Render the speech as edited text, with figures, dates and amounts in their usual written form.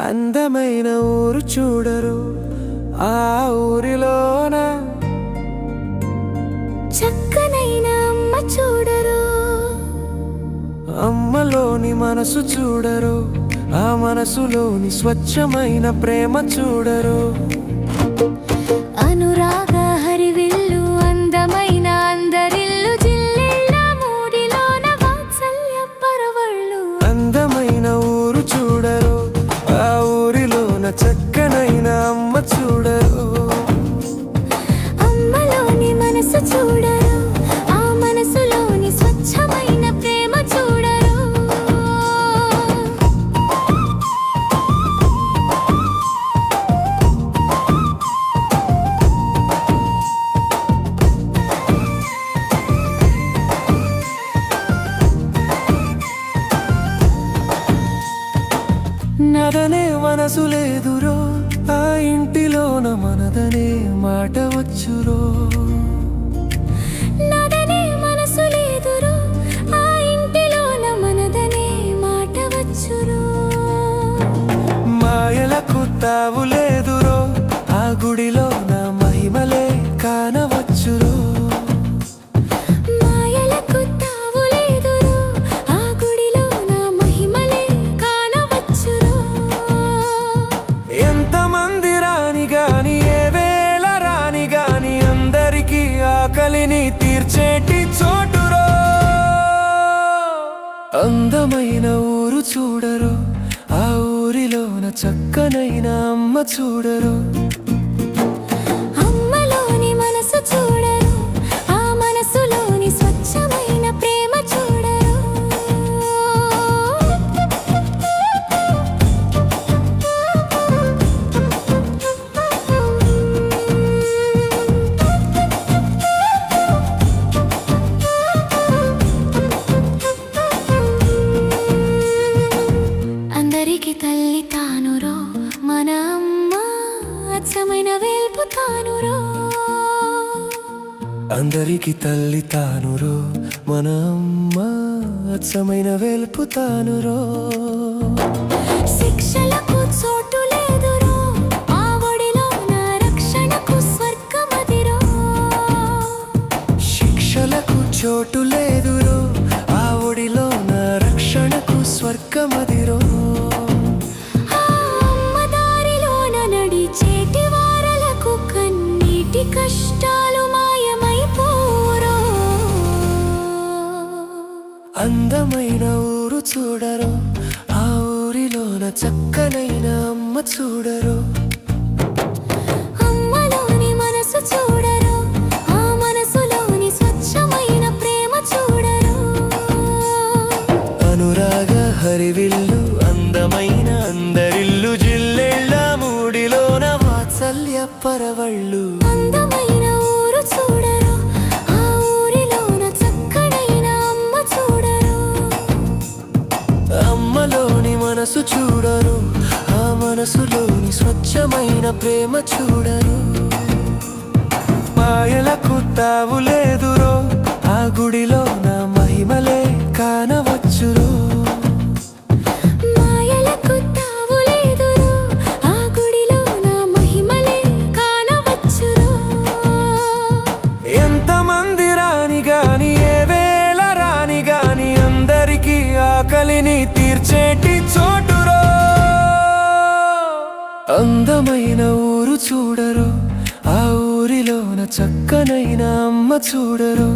అందమైన ఊరు చూడరు, ఆ ఊరిలోన చక్కనైన అమ్మ చూడరు. అమ్మలోని మనసు చూడరు, ఆ మనసులోని స్వచ్ఛమైన ప్రేమ చూడరు. అనురాగ హరివిల్లు అందమైన అందరిల్లు జిల్లెళ్ళ మూడిలోన వాత్సల్య పరవళ్ళు. అందమైన ఊరు చూడరు, ఆ ఊరిలోన చక్కనైన అమ్మ చూడరు. అమ్మలోని మనసు చూడరు, ఆ మనసులోని స్వచ్ఛమైన ప్రేమ చూడరు. నదనే మనసు లేదురో, ఆ ఇంటిలోన మనదనే మాట వచ్చురో. నాదనే మనసు లేదురో, ఆ ఇంటిలోన మనదనే మాట వచ్చురో. మాయలకు తావు లేదురో, ఆ గుడిలోన మహిమలే కానవచ్చురో. మాయలకు తావు లేదురో, ఆ గుడిలోన మహిమలే కానవచ్చురో. ఎంతమంది రాని గాని, ఏ వేళ రాని గాని, అందరికీ ఆకలిని తీర్చేటి చోటురో. అందమైన ఊరు చూడరు, ఆ ఊరిలోన చక్కనైన అమ్మ చూడరు. అమ్మలోని మనసు చూడరు, ఆ మనసులోని స్వచ్ఛమైన ప్రేమ చూడరు. అందరికి తల్లి తానురో, మన అమ్మ అచ్చమైన వేల్పు తానురో. అందరికి తల్లి తానురో, మన అమ్మ అచ్చమైన వెలుపు తానురో. శిక్షలకు చోటు లేదురో, ఆ ఒడిలోన రక్షణకు స్వర్గమదిరో. శిక్షలకు చోటు లేదురో, ఆ ఒడిలోన రక్షణకు స్వర్గమదిరో. ఆ అమ్మ దారిలోన నడిచేటి వారలకు కన్నీటి కష్టాలు మాయమైపోరో. అందమైన ఊరు చూడరు, ఆ ఊరిలోన చక్కనైన అమ్మ చూడరు. అమ్మలోని మనసు చూడరు, ఆ మనసులోని స్వచ్ఛమైన ప్రేమ చూడరు. అనురాగ హరివిల్లు అందమైన అందరిల్లు జిల్లెళ్ళ మూడిలోన వాత్సల్య పరవళ్ళు. అందమైన ఊరు చూడరు, ఆ ఊరిలోన చక్కనైన అమ్మ చూడరు. అమ్మలోని మనసు చూడరు, ఆ మనసులోని స్వచ్ఛమైన ప్రేమ చూడరు. మాయలకు తావు లేదురో, ఆ గుడిలోన మహిమలే కానవచ్చురో. మాయలకు తావు లేదురో, ఆ గుడిలోన మహిమలే కానవచ్చురో. ఎంతమంది రాని గాని, ఏ వేళ రాని గాని, అందరికీ ఆకలిని తీర్చేటి చోటురో. అందమైన ఊరు చూడరు, ఆ ఊరిలోన చక్కనైన అమ్మ చూడరు.